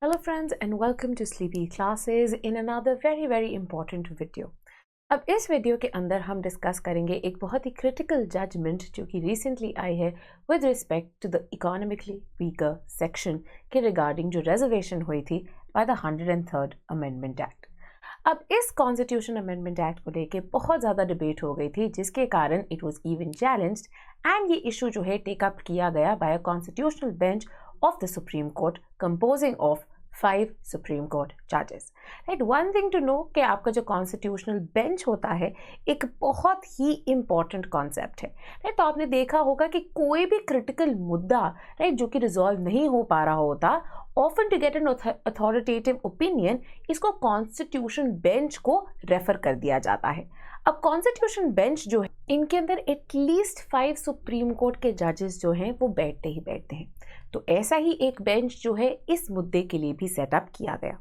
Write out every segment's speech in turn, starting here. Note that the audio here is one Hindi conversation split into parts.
Hello friends and welcome to Sleepy Classes in another very important video. अब इस वीडियो के अंदर हम डिस्कस करेंगे एक बहुत ही क्रिटिकल जजमेंट जो कि रिसेंटली आई है with respect to the economically weaker section के रिगार्डिंग जो रिजर्वेशन हुई थी by the 103rd amendment act. अब इस कॉन्स्टिट्यूशन अमेंडमेंट एक्ट को लेके बहुत ज़्यादा डिबेट हो गई थी जिसके कारण it was even challenged and ये इशू जो है टेक अप किया गया by a constitutional bench of the supreme court composing of 5 supreme court जजेस। Right, one thing to know कि आपका जो कॉन्स्टिट्यूशनल बेंच होता है एक बहुत ही इंपॉर्टेंट कॉन्सेप्ट है। राइट, तो आपने देखा होगा कि कोई भी क्रिटिकल मुद्दा राइट जो कि रिजॉल्व नहीं हो पा रहा होता, often to get an authoritative opinion इसको कॉन्स्टिट्यूशन बेंच को रेफर कर दिया जाता है। अब कॉन्स्टिट्यूशन बेंच जो है इनके अंदर एटलीस्ट 5 सुप्रीम कोर्ट के जजेस जो हैं वो बैठते ही बैठते हैं। तो ऐसा ही एक बेंच जो है इस मुद्दे के लिए भी सेटअप किया गया।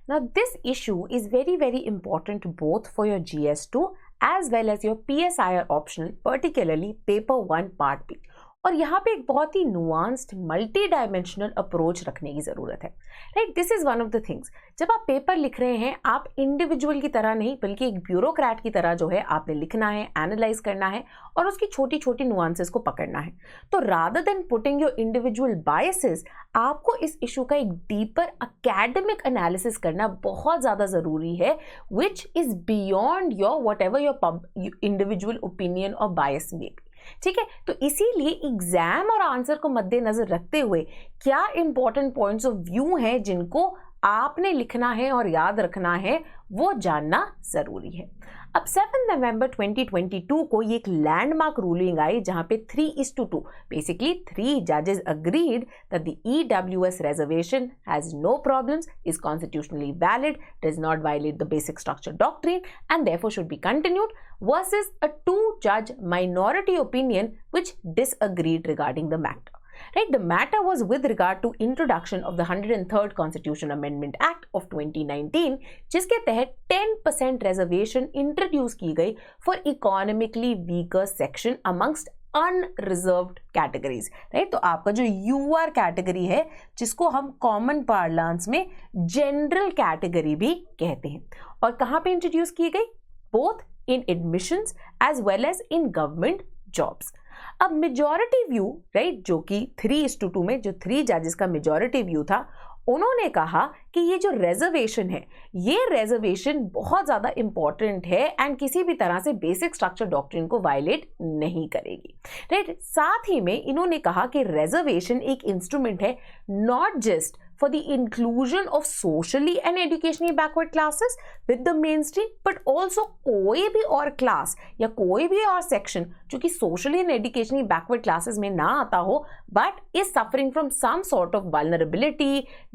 Now this issue is very important both for your GS2 as well as your PSIR optional, particularly paper 1 part B। और यहाँ पे एक बहुत ही नुआंस्ड मल्टी डायमेंशनल अप्रोच रखने की ज़रूरत है। Right, this is one of the things. जब आप पेपर लिख रहे हैं आप इंडिविजुअल की तरह नहीं बल्कि एक ब्यूरोक्रेट की तरह जो है आपने लिखना है, एनालाइज करना है और उसकी छोटी छोटी नुआंसेस को पकड़ना है। तो rather than putting your individual biases आपको इस इशू का एक डीपर अकेडमिक एनालिसिस करना बहुत ज़्यादा ज़रूरी है, which is beyond your what ever your individual opinion और बायस में भी। ठीक है, तो इसीलिए एग्जाम और आंसर को मद्देनजर रखते हुए क्या इंपॉर्टेंट पॉइंट्स ऑफ व्यू हैं जिनको आपने लिखना है और याद रखना है वो जानना जरूरी है। अब 7 नवंबर 2022 को ये एक लैंडमार्क रूलिंग आई जहां पे 3:2 बेसिकली 3 जजेस agreed that the EWS reservation has no problems, is constitutionally valid, does not violate the basic structure doctrine and therefore should be continued, versus a 2-judge minority opinion which disagreed regarding the matter. Right, the matter was with regard to introduction of the 103rd Constitution Amendment Act of 2019 जिसके तहत 10% reservation इंट्रोड्यूस की गई for economically weaker section amongst unreserved categories। Right, तो आपका जो UR कैटेगरी है जिसको हम कॉमन पार्लांस में जनरल कैटेगरी भी कहते हैं, और कहाँ पे इंट्रोड्यूस की गई? Both in admissions as well as in government jobs. अब मेजॉरिटी व्यू राइट जो कि 3:2 में जो 3 जजेस का मेजॉरिटी व्यू था, उन्होंने कहा कि ये जो रिजर्वेशन है ये रिजर्वेशन बहुत ज़्यादा इंपॉर्टेंट है एंड किसी भी तरह से बेसिक स्ट्रक्चर डॉक्ट्रिन को वायलेट नहीं करेगी। राइट, साथ ही में इन्होंने कहा कि रिजर्वेशन एक इंस्ट्रूमेंट है not just for the inclusion of socially and educationally backward classes with the mainstream, but also कोई भी और क्लास या कोई भी और सेक्शन जो कि socially and educationally backward classes में ना आता हो but is suffering from some sort of vulnerability,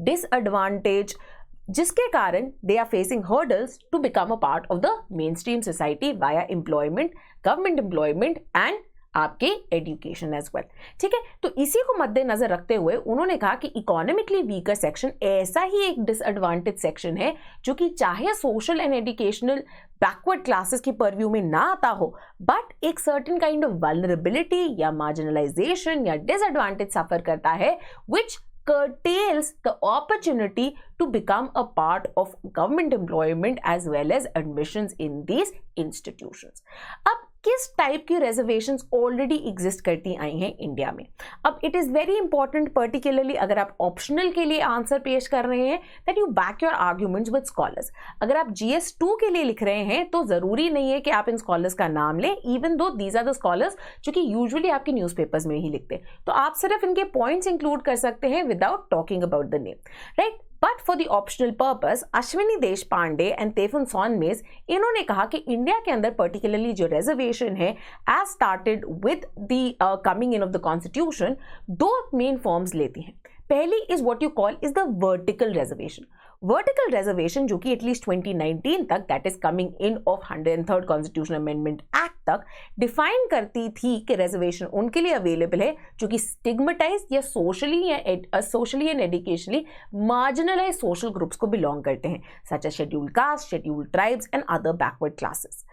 disadvantage, जिसके कारण they are facing hurdles to become a part of the mainstream society via employment, government employment and आपके एजुकेशन एज वेल। ठीक है, तो इसी को मद्देनजर रखते हुए उन्होंने कहा कि इकोनॉमिकली वीकर सेक्शन ऐसा ही एक डिसएडवांटेज सेक्शन है जो कि चाहे social and educational backward classes की परव्यू में ना आता हो बट एक सर्टेन काइंड ऑफ वल्नरेबिलिटी या मार्जिनलाइजेशन या डिसएडवांटेज सफर करता है विच curtails the opportunity to become a part of government employment as well as admissions in these institutions। अब किस टाइप की रिजर्वेशंस ऑलरेडी एग्जिस्ट करती आई हैं इंडिया में? अब it is very important particularly अगर आप ऑप्शनल के लिए आंसर पेश कर रहे हैं that you back your arguments with scholars. अगर आप GS2 के लिए लिख रहे हैं तो ज़रूरी नहीं है कि आप इन स्कॉलर्स का नाम लें, even though these are the scholars जो कि यूजुअली आपके न्यूज़पेपर्स में ही लिखते हैं, तो आप सिर्फ इनके पॉइंट्स इंक्लूड कर सकते हैं without talking about the name. Right, but for the optional purpose Ashwini Deshpande and Tefun Sonmez इन्होंने कहा कि इंडिया के अंदर पर्टिकुलरली जो रिजर्वेशन है as started with the coming in of the constitution 2 main forms लेती हैं। पहली is what you call is the vertical reservation. Vertical reservation जो कि एटलीस्ट 2019 तक that is coming in of 103rd constitution amendment act तक डिफाइन करती थी कि रिजर्वेशन उनके लिए अवेलेबल है जो कि स्टिग्मेटाइज या socially and educationally marginalize social groups को बिलोंग करते हैं such as scheduled caste, scheduled tribes and other backward classes.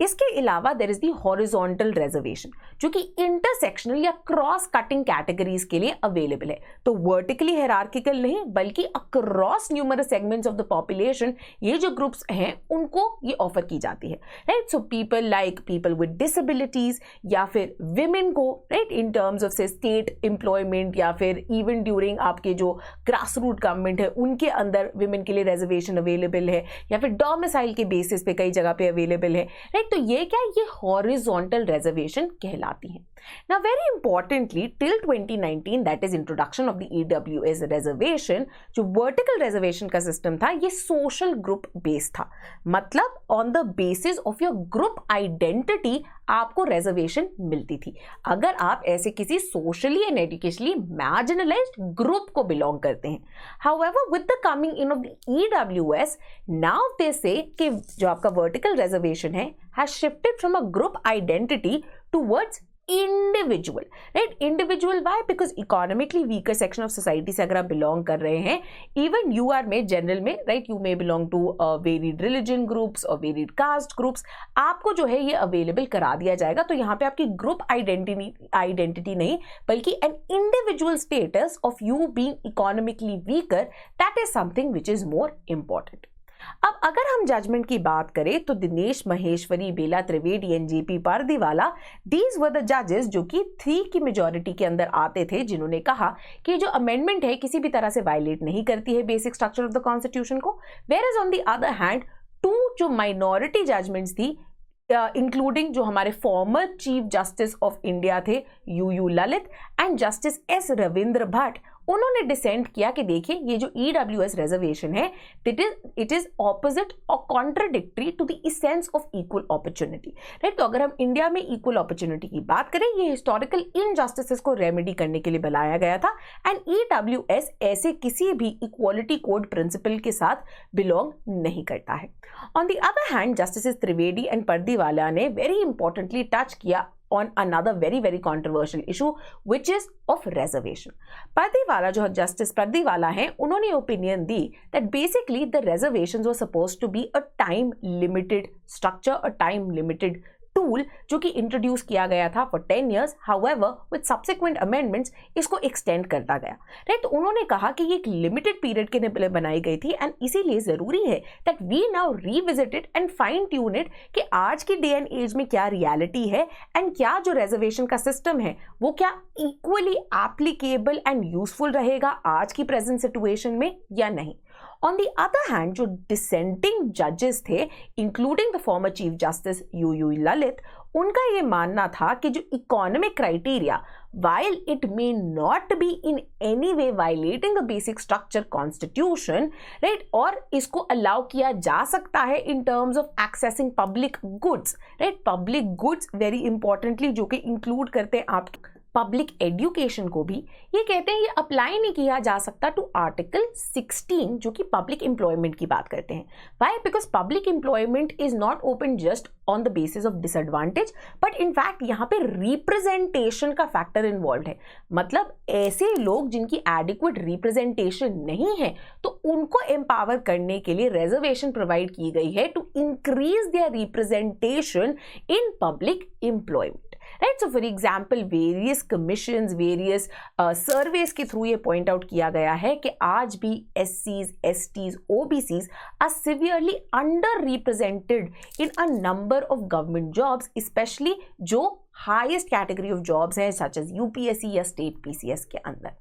इसके अलावा there is the horizontal reservation जो कि इंटरसेक्शनल या क्रॉस कटिंग कैटेगरीज के लिए अवेलेबल है। तो वर्टिकली हायरार्किकल नहीं बल्कि across numerous segments of the population ये जो ग्रुप्स हैं उनको ये ऑफर की जाती है, right. So people like people with disabilities या फिर विमेन को, राइट, इन टर्म्स ऑफ से स्टेट एम्प्लॉयमेंट या फिर इवन ड्यूरिंग आपके जो ग्रास रूट गवर्नमेंट है उनके अंदर विमेन के लिए रिजर्वेशन अवेलेबल है या फिर डोमिसाइल के बेसिस पे कई जगह पे अवेलेबल है, राइट। तो ये क्या, ये हॉरिजॉन्टल रिजर्वेशन कहलाती है। Now very importantly till 2019 that is introduction of the EWS reservation, जो vertical reservation का system था ये social group based था, मतलब on the basis of your group identity आपको reservation मिलती थी अगर आप ऐसे किसी socially and educationally marginalized group को belong करते हैं। However with the coming in of the EWS now they say कि जो आपका vertical reservation है has shifted from a group identity towards individual, right. Individual why, because economically weaker section of society से अगर आप बिलोंग कर रहे हैं, इवन यू आर में जनरल में, right, you may belong to varied religion groups और वेरिड कास्ट ग्रुप्स, आपको जो है ये अवेलेबल करा दिया जाएगा। तो यहाँ पे आपकी ग्रुप आइडेंटिटी नहीं बल्कि an individual status of you being economically weaker, that is something which is more important. अब अगर हम जजमेंट की बात करें तो Dinesh Maheshwari, Bela Trivedi and JP Pardiwala, these were the जजेस जो कि 3 की मेजॉरिटी के अंदर आते थे, जिन्होंने कहा कि जो अमेंडमेंट है किसी भी तरह से वायलेट नहीं करती है basic structure of the constitution को। Where is on the other hand 2 जो माइनॉरिटी जजमेंट्स थी इंक्लूडिंग जो हमारे former chief justice of India थे U Lalit and justice S Ravindra Bhat, उन्होंने डिसेंट किया कि देखिए ये जो EWS रिजर्वेशन है इट इज ऑपोजिट और contradictory to the essence of equal opportunity, right. तो अगर हम इंडिया में इक्वल अपॉर्चुनिटी की बात करें, ये हिस्टोरिकल इनजस्टिसेस को रेमेडी करने के लिए बनाया गया था एंड EWS ऐसे किसी भी इक्वालिटी कोड प्रिंसिपल के साथ बिलोंग नहीं करता है। On the other hand justice Trivedi and Pardiwala ने वेरी इंपॉर्टेंटली टच किया on another very controversial issue which is of reservation. Pardiwala जो जस्टिस pardiwala हैं, उन्होंने opinion the that basically the reservations were supposed to be a time limited structure, a time limited tool जो कि इंट्रोड्यूस किया गया था for 10 years, however with subsequent amendments इसको एक्सटेंड करता गया, राइट। तो उन्होंने कहा कि ये एक लिमिटेड पीरियड के लिए बनाई गई थी एंड इसीलिए जरूरी है that we now revisit it and fine tune it कि आज की डे एंड एज में क्या रियलिटी है एंड क्या जो रिजर्वेशन का सिस्टम है वो क्या इक्वली एप्लीकेबल एंड यूजफुल रहेगा आज की प्रेजेंट सिचुएशन में या नहीं। ऑन द अदर हैंड जो डिसेंटिंग जजेस थे including the former chief justice U Lalit, उनका ये मानना था कि जो economic criteria while it may not be in any way violating the basic structure constitution, right, और इसको अलाउ किया जा सकता है in terms of accessing public goods, right, public goods very importantly जो कि include करते हैं आप पब्लिक एजुकेशन को भी, ये कहते हैं ये अप्लाई नहीं किया जा सकता टू आर्टिकल 16 जो कि पब्लिक एम्प्लॉयमेंट की बात करते हैं। Why? Because public employment is not open just on the basis of disadvantage but in fact यहाँ पे रिप्रेजेंटेशन का फैक्टर इन्वॉल्व है। मतलब ऐसे लोग जिनकी एडिक्वेट रिप्रेजेंटेशन नहीं है तो उनको एम्पावर करने के लिए रिजर्वेशन प्रोवाइड की गई है to increase their representation in public employment, right. So for example various commissions, various surveys के थ्रू ये पॉइंट आउट किया गया है कि आज भी SCs, STs, OBCs are severely under represented in a number of government jobs, specially जो हाईएस्ट कैटेगरी ऑफ जॉब्स हैं सच एज UPSC या स्टेट PCS के अंदर।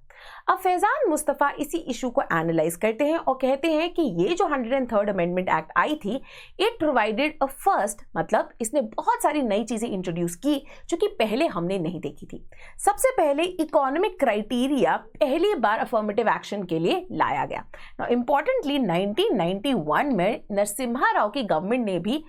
अब फैजान मुस्तफ़ा इसी इशू को एनालाइज करते हैं और कहते हैं कि ये जो 103rd अमेंडमेंट एक्ट आई थी इट प्रोवाइडेड अ फर्स्ट, मतलब इसने बहुत सारी नई चीजें इंट्रोड्यूस की जो कि पहले हमने नहीं देखी थी। सबसे पहले इकोनॉमिक क्राइटेरिया पहली बार अफर्मेटिव एक्शन के लिए लाया गया। नाउ इंपॉर्टेंटली 1991 में नरसिम्हा राव की गवर्नमेंट ने भी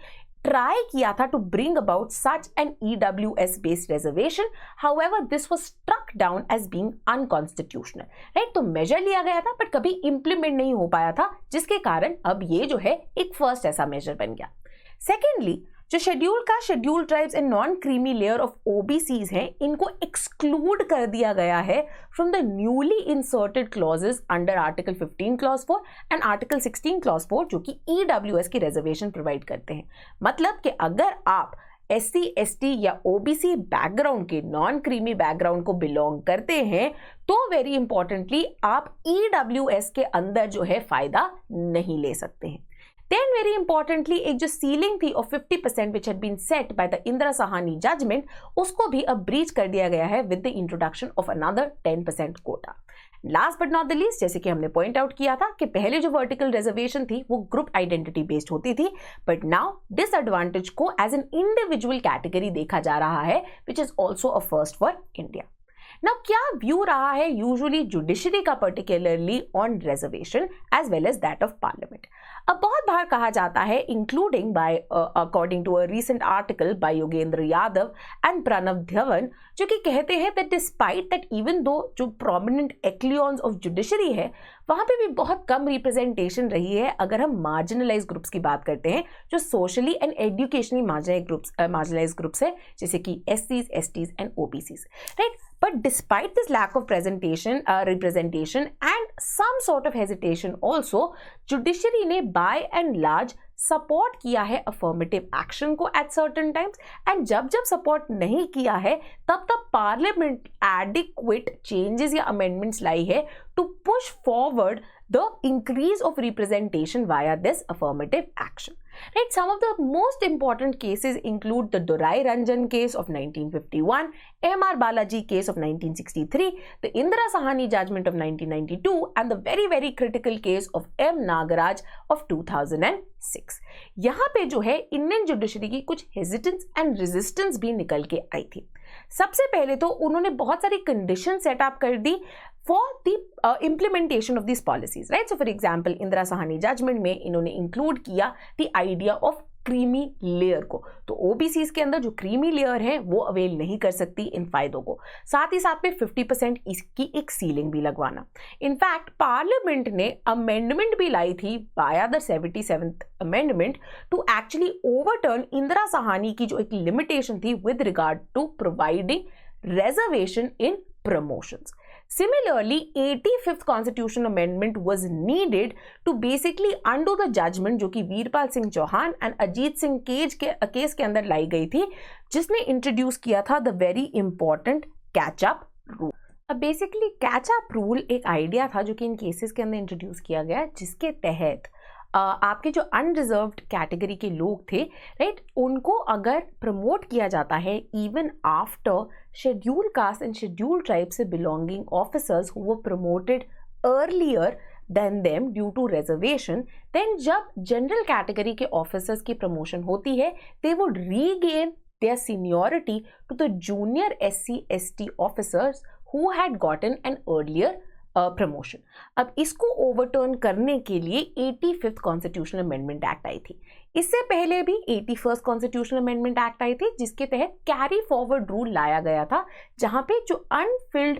ट्राई किया था to bring about such an EWS based reservation, however this was struck down as being unconstitutional, right. तो मेजर लिया गया था बट कभी इंप्लीमेंट नहीं हो पाया था, जिसके कारण अब ये जो है एक फर्स्ट ऐसा मेजर बन गया। सेकेंडली जो schedule tribes and non creamy layer of OBCs हैं इनको एक्सक्लूड कर दिया गया है from the newly inserted clauses under article 15 clause 4 and article 16 clause 4 जो कि EWS की रिजर्वेशन प्रोवाइड करते हैं। मतलब कि अगर आप SC ST या OBC बैकग्राउंड के, नॉन क्रीमी बैकग्राउंड को बिलोंग करते हैं, तो वेरी इंपॉर्टेंटली आप EWS के अंदर जो है फायदा नहीं ले सकते हैं। Then very importantly एक जो सीलिंग थी of 50% which had been set by the Indira Sahani judgment, उसको भी अब ब्रीच कर दिया गया है with the introduction of another 10% quota. Last but not the least, जैसे कि हमने पॉइंट आउट किया था कि पहले जो वर्टिकल रिजर्वेशन थी वो ग्रुप आइडेंटिटी बेस्ड होती थी, बट नाउ डिसएडवांटेज को एज एन इंडिविजुअल कैटेगरी देखा जा रहा है, which is also a first for India. Now क्या व्यू रहा है यूजुअली जुडिशरी का particularly on reservation as well as that of parliament? अब बहुत बार कहा जाता है, including by according to a recent article by Yogendra Yadav and Pranav Dhawan, जो कि कहते हैं that despite that even though जो प्रोमिनेंट एक्लियंस ऑफ जुडिशरी है वहां पे भी बहुत कम रिप्रेजेंटेशन रही है अगर हम मार्जिनलाइज ग्रुप्स की बात करते हैं, जो socially and educationally marginalize groups है, जैसे कि SCs, STs and OBCs, right? But despite this lack of representation and some sort of hesitation also, judiciary ने by and large सपोर्ट किया है अफर्मेटिव एक्शन को एट सर्टेन टाइम्स, एंड जब जब सपोर्ट नहीं किया है तब तब पार्लियामेंट एडिक्वेट चेंजेस या अमेंडमेंट्स लाई है to push forward the increase of representation via this affirmative action, right? Some of the most important cases include the Dorai Ranjan case of 1951, M.R. Balaji case of 1963, the Indira Sahani judgment of 1992 and the very very critical case of M. Nagaraj of 2006. यहाँ पे जो है इंडियन जुडिशरी की कुछ हेजिटेंस एंड रेजिस्टेंस भी निकल के आई थी। सबसे पहले तो उन्होंने बहुत सारी कंडीशन सेटअप कर दी for the implementation of these policies, right? So for example, Indira Sawhney judgment में इन्होंने इंक्लूड किया the idea of creamy layer को, तो OBCs के अंदर जो क्रीमी लेयर है वो अवेल नहीं कर सकती इन फायदों को, साथ ही साथ में 50% इसकी एक सीलिंग भी लगवाना। इनफैक्ट पार्लियामेंट ने अमेंडमेंट भी लाई थी via the 77th amendment to actually overturn Indira Sawhney की जो एक लिमिटेशन थी with regard to providing reservation in promotions. Similarly, 85th Constitutional Amendment was needed to basically undo the judgment जो कि वीरपाल सिंह चौहान एंड अजीत सिंह केस के अंदर लाई गई थी, जिसने इंट्रोड्यूस किया था the very important catch up rule. अब बेसिकली कैचअप रूल एक आइडिया था जो कि इन केसेस के अंदर इंट्रोड्यूस किया गया, जिसके तहत आपके जो अनरिजर्व्ड कैटेगरी के लोग थे, राइट, उनको अगर प्रमोट किया जाता है even after schedule caste and schedule tribe से belonging officers who were promoted earlier than them due to reservation, then जब जनरल कैटेगरी के ऑफिसर्स की प्रमोशन होती है they would regain their seniority to the junior SC ST officers who had gotten an earlier promotion. अब इसको ओवरटर्न करने के लिए 85th कॉन्स्टिट्यूशनल अमेंडमेंट एक्ट आई थी। इससे पहले भी 81st कॉन्स्टिट्यूशनल अमेंडमेंट एक्ट आई थी, जिसके तहत कैरी फॉरवर्ड रूल लाया गया था, जहां पे जो अनफिल्ड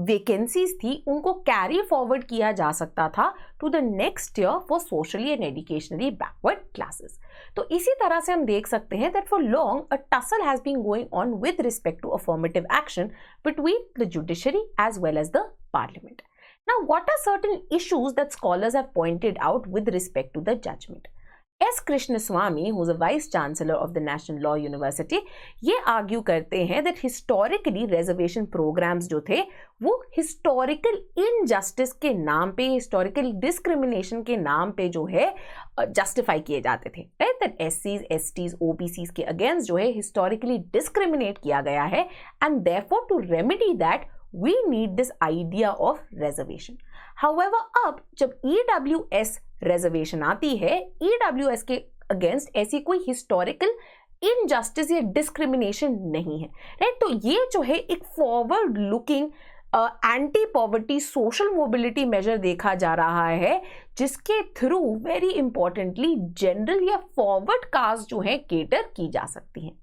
वैकेंसीज थी उनको कैरी फॉरवर्ड किया जा सकता था to the next year for socially and educationally backward classes. तो इसी तरह से हम देख सकते हैं that for long a tussle has been going on with respect to affirmative action between the judiciary as well as the Parliament. Now, what are certain issues that scholars have pointed out with respect to the judgment? S. Krishnaswamy, who is a Vice Chancellor of the National Law University, ये आर्ग्यू करते हैं that historically reservation programs जो थे वो historical injustice के नाम पे, historical discrimination के नाम पे जो है justify किए जाते थे, right? That SCs, STs, OBCs के against जो है historically discriminate किया गया है, and therefore to remedy that we need this idea of reservation. However, अब जब EWS reservation आती है, EWS के against ऐसी कोई historical injustice या discrimination नहीं है, right? तो ये जो है एक forward looking anti poverty social mobility measure देखा जा रहा है, जिसके थ्रू वेरी इंपॉर्टेंटली जनरल या फॉरवर्ड कास्ट जो है केटर की जा सकती हैं।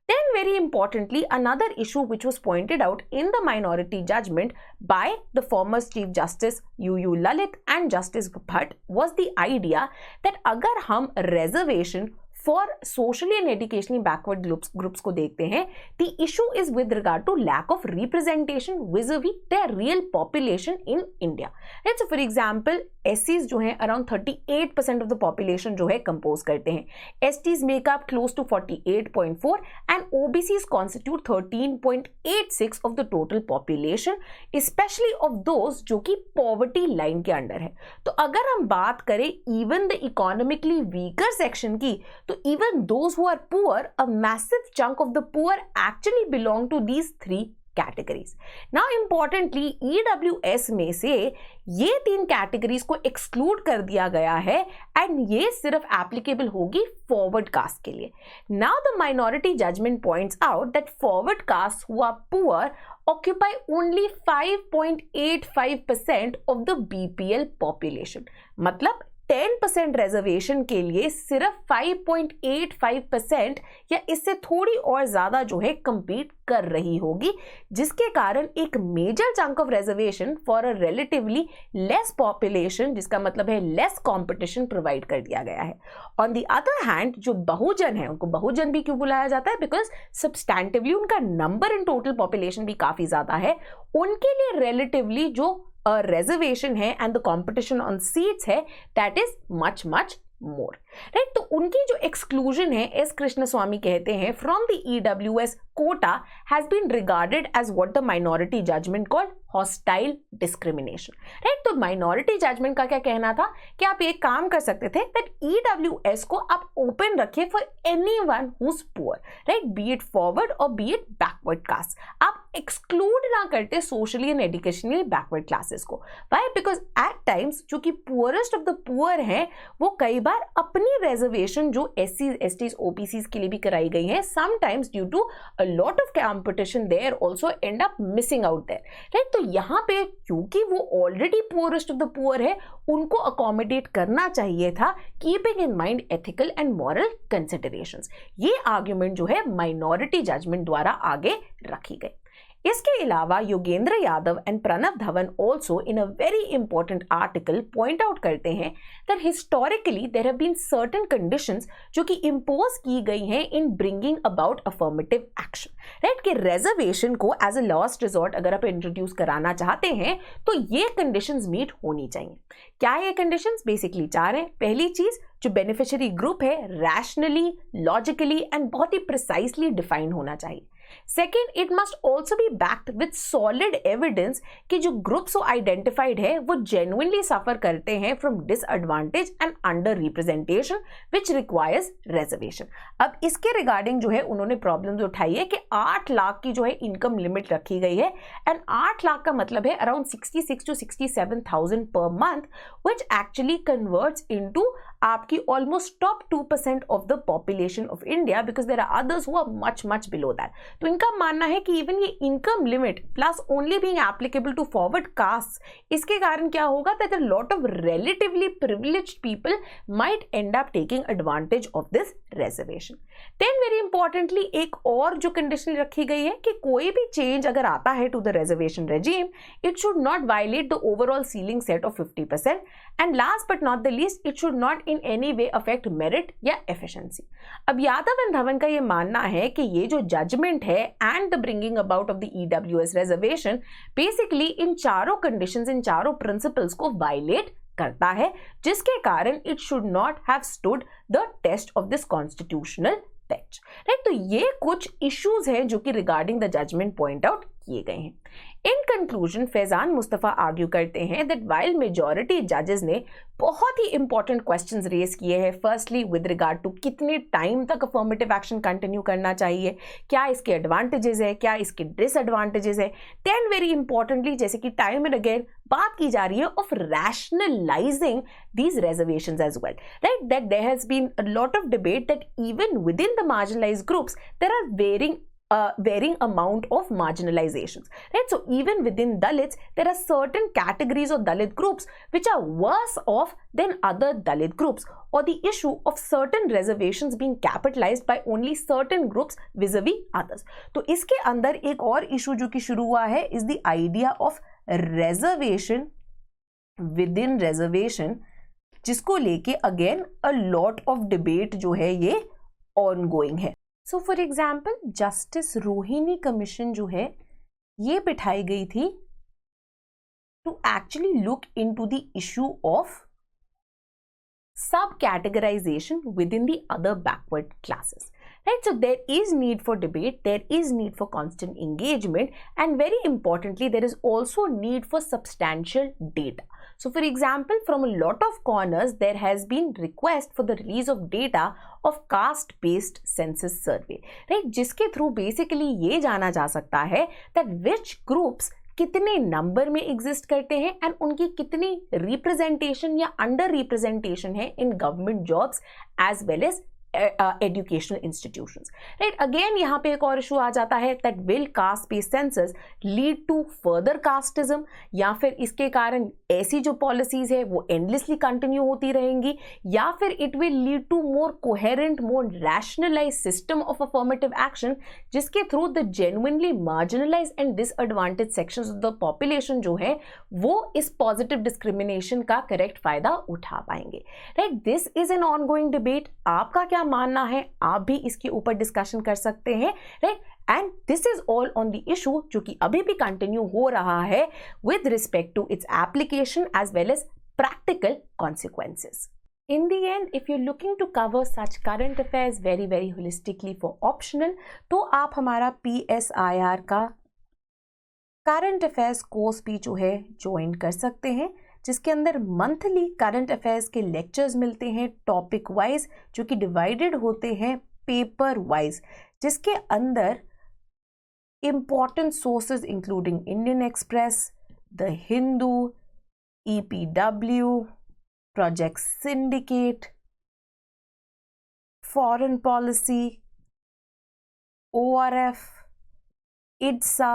Then very importantly, another issue which was pointed out in the minority judgment by the former Chief Justice U.U. Lalit and Justice Bhatt was the idea that अगर हम reservation for socially and educationally backward groups को देखते हैं, the issue is with regard to lack of representation vis-a-vis their real population in India. Right, so for example एससीज जो हैं अराउंड 38% ऑफ द पॉपुलेशन जो है कंपोज करते हैं, STs make up close to 48.4 and OBCs constitute 13.86 of the total population, specially of those जो कि पॉवर्टी लाइन के अंडर है। तो अगर हम बात करें even the economically weaker section की, तो even those who are poor, a massive chunk of the poor actually belong to these three categories. Now importantly EWS में से ये तीन कैटेगरीज को एक्सक्लूड कर दिया गया है एंड ये सिर्फ एप्लीकेबल होगी फॉरवर्ड कास्ट के लिए। Now the minority judgment points out that forward caste who are poor occupy only 5.85% of the BPL population। मतलब 10% रिजर्वेशन के लिए सिर्फ 5.85% या इससे थोड़ी और ज्यादा जो है compete कर रही होगी, जिसके कारण एक major chunk of reservation for a relatively less population, जिसका मतलब है लेस कंपटीशन, प्रोवाइड कर दिया गया है। ऑन द अदर हैंड जो बहुजन है, उनको बहुजन भी क्यों बुलाया जाता है? बिकॉज सब्सटैंटिवली उनका नंबर इन टोटल पॉपुलेशन भी काफी ज्यादा है, उनके लिए रिलेटिवली जो रिजर्वेशन है and the competition on seats है that is much much more. Right, तो उनकी जो एक्सक्लूजन है, एस कृष्ण स्वामी कहते हैं, from the EWS quota has been regarded as what the minority judgment called hostile discrimination. Right, तो माइनॉरिटी जजमेंट का क्या कहना था कि आप एक काम कर सकते थे दैट ईडब्ल्यूएस को आप ओपन रखिए for anyone who is poor, right, B it forward और बी इट बैकवर्ड कास्ट। आप एक्सक्लूड ना करते socially and educationally backward classes को। व्हाई? बिकॉज एट टाइम्स जो कि पुअरेस्ट ऑफ द पुअर हैं, वो कई बार अपनी रिजर्वेशन जो एससीज, एसटीज, ओबीसीज के लिए भी कराई गई है, sometimes due to a lot of competition there also end up missing out there. Right, तो यहाँ पे क्योंकि वो already poorest of the poor है, उनको अकोमोडेट करना चाहिए था, keeping in mind ethical and moral considerations. ये आर्ग्यूमेंट जो है माइनॉरिटी जजमेंट द्वारा आगे रखी गई। इसके अलावा Yogendra Yadav and Pranav Dhawan also in a very important article point out करते हैं that historically there have been certain conditions जो कि इंपोज की गई हैं in bringing about affirmative action. Right, कि रिजर्वेशन को एज अ लास्ट रिजॉर्ट अगर आप इंट्रोड्यूस कराना चाहते हैं तो ये कंडीशंस मीट होनी चाहिए। क्या ये कंडीशंस? बेसिकली चार हैं। पहली चीज, जो बेनिफिशियरी ग्रुप है रैशनली, लॉजिकली एंड बहुत ही प्रिसाइसली डिफाइन होना चाहिए। Second, it must also be backed with solid evidence कि जो ग्रुप्स आइडेंटिफाइड है वो जेन्युइनली सफर करते हैं from disadvantage and under representation which requires reservation. अब इसके रिगार्डिंग जो है उन्होंने प्रॉब्लम उठाई है कि 8 लाख की जो है इनकम लिमिट रखी गई है एंड 8 लाख का मतलब है अराउंड 66 to 67,000 पर month, which actually converts into आपकी almost top 2% of the population of India, because there are others who are much much below that. तो इनका मानना है कि इवन ये income limit plus only being applicable to forward caste, इसके कारण क्या होगा that a lot of relatively privileged people might end up taking advantage of this reservation. Then very importantly एक और जो कंडीशन रखी गई है कि कोई भी चेंज अगर आता है to the reservation regime, it should not violate the overall ceiling set of 50%, and last but not the least, it should not in any way affect merit या एफिशिएंसी। अब यादव एंड धवन का ये मानना है कि ये जो जजमेंट है and the bringing about of the EWS reservation basically in चारों कंडीशंस, इन चारों प्रिंसिपल्स को वायलेट करता है, जिसके कारण it should not have stood the test of this constitutional bench. Right, तो ये कुछ इश्यूज हैं जो कि regarding the judgment point out किए गए हैं। In conclusion Faizan Mustafa argue करते हैं दैट वाइल मेजॉरिटी जजेस ने बहुत ही इंपॉर्टेंट क्वेश्चंस रेज किए हैं, फर्स्टली विद रिगार्ड टू कितने टाइम तक अफर्मेटिव एक्शन कंटिन्यू करना चाहिए, क्या इसके एडवांटेजेस है, क्या इसके डिसएडवांटेजेस है। देन वेरी इंपॉर्टेंटली, जैसे कि टाइम एंड अगेन बात की जा रही है of rationalising these reservations as well, right, that there has been a lot of debate that even within the marginalized groups there are varying amount of marginalizations, right? So even within Dalits there are certain categories of Dalit groups which are worse off than other Dalit groups, or the issue of certain reservations being capitalized by only certain groups vis-a-vis others. तो इसके अंदर एक और issue जो कि शुरू हुआ है is the idea of reservation within reservation, जिसको लेके again a lot of debate जो है ये ऑनगोइंग है। So for example justice Rohini commission जो है ये बिठाई गई थी to actually look into the issue of sub-categorization within the other backward classes, right? So there is need for debate, there is need for constant engagement, and very importantly there is also need for substantial data. So for example, from a lot of corners there has been request for the release of data of caste based census survey, right? जिसके through basically ये जाना जा सकता है that which groups कितने नंबर में एग्जिस्ट करते हैं एंड उनकी कितनी रिप्रेजेंटेशन या अंडर रिप्रेजेंटेशन है in government jobs as well as educational institutions, right? Again यहाँ पे एक और इशू आ जाता है that will caste based census lead to further casteism, या फिर इसके कारण ऐसी जो पॉलिसीज है वो एंडलेसली कंटिन्यू होती रहेंगी, या फिर it will lead to more coherent more rationalize system of affirmative action जिसके through the genuinely marginalize and disadvantage sections of the population जो है वो इस पॉजिटिव डिस्क्रिमिनेशन का करेक्ट फायदा उठा पाएंगे, right? This is an ongoing debate. आपका क्या मानना है आप भी इसके ऊपर डिस्कशन कर सकते हैं, right? And this is all on the issue जो कि अभी भी कंटिन्यू हो रहा है with respect to its application as well as practical consequences. In the end, if you're looking to cover such current affairs very holistically for optional, तो आप हमारा PSIR का करंट अफेयर्स कोर्स भी जो है ज्वाइन कर सकते हैं, जिसके अंदर मंथली करंट अफेयर्स के लेक्चर्स मिलते हैं टॉपिक वाइज जो कि डिवाइडेड होते हैं पेपर वाइज, जिसके अंदर important sources including Indian Express, the Hindu, EPW, project syndicate, foreign policy, ORF, IDSA,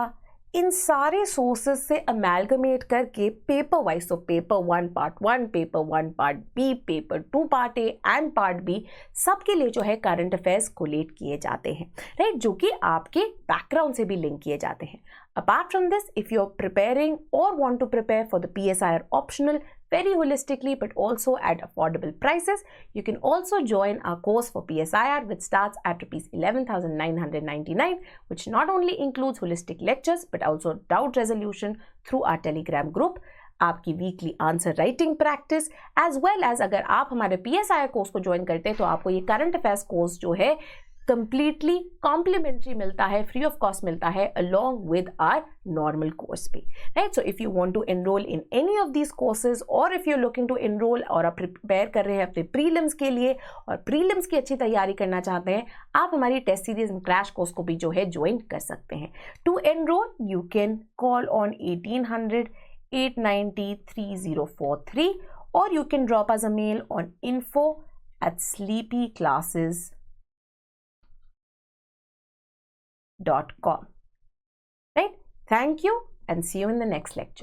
इन सारे सोर्सेस से अमेलगमेट करके पेपर वाइज, तो paper 1 part 1, paper 1 part B, paper 2 part A and part B, सबके लिए जो है करंट अफेयर्स कोलेट किए जाते हैं, राइट? जो कि आपके बैकग्राउंड से भी लिंक किए जाते हैं. Apart from this, if you are preparing और want to prepare for the PSIR optional very holistically but also at affordable prices, you can also join our course for PSIR which starts at rupees 11,999, which not only includes holistic lectures but also doubt resolution through our Telegram group, आपकी weekly answer writing practice, as well as अगर आप हमारे PSIR कोर्स को ज्वाइन करते हैं तो आपको ये करंट अफेयर्स कोर्स जो है कंप्लीटली कॉम्प्लीमेंट्री मिलता है, फ्री ऑफ कॉस्ट मिलता है along with our normal course पे, right? So if you want to enroll in any of these courses और if you are looking to enroll और आप प्रिपेयर कर रहे हैं अपने प्रीलिम्स के लिए और प्रीलिम्स की अच्छी तैयारी करना चाहते हैं, आप हमारी test series and crash course को भी जो है ज्वाइन कर सकते हैं. To enroll you can call on 1800-890-3043 or you can drop us a mail on info@sleepyclasses.com. Right? Thank you and see you in the next lecture.